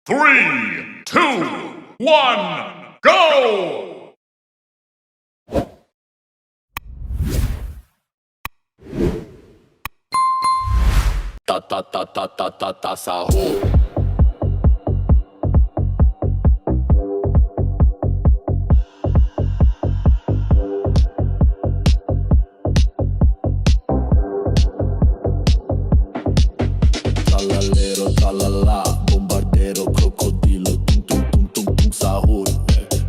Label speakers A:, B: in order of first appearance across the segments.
A: 3, 2, 1, go!
B: Ta ta ta ta ta ta ta sahur. Tralalero trallala bombardero crocodilo tung tung tung tung tung sahur.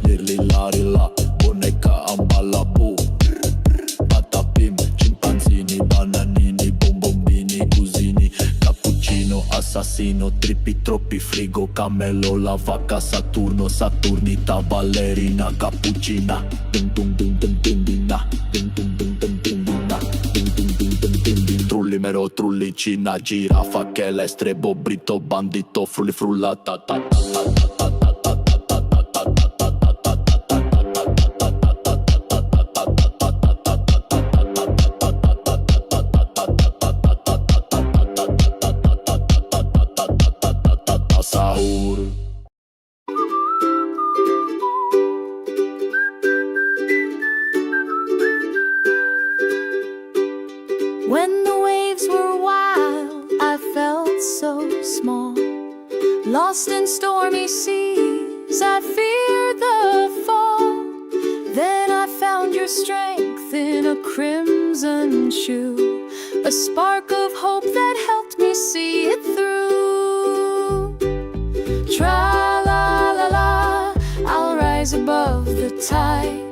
B: Lirli larila boneka ambalabu. Patapim scimpanzini bananini bombombini cusini cappuccino assassino trippi troppi frigo cammello la vacca Saturno Saturnita Balerina Capuccina Tung Tung Tung Tung Tung Tung Tung Tung Tung Tung Tung Tung Tung Tung Trullimero trullicina giraffa che l'estrebo brito bandito frulli frullata ta ta ta ta ta ta ta ta ta Sahur.
C: When the waves were wild, I felt so small. Lost in stormy seas, I feared the fall. Then I found your strength in a crimson shoe, a spark of hope that helped me see it through. Tra-la-la-la, I'll rise above the tide.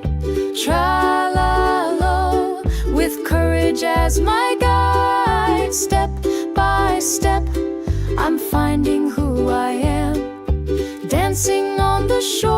C: Tra-la-la, with courage as my guide. Step by step, I'm finding who I am, dancing on the shore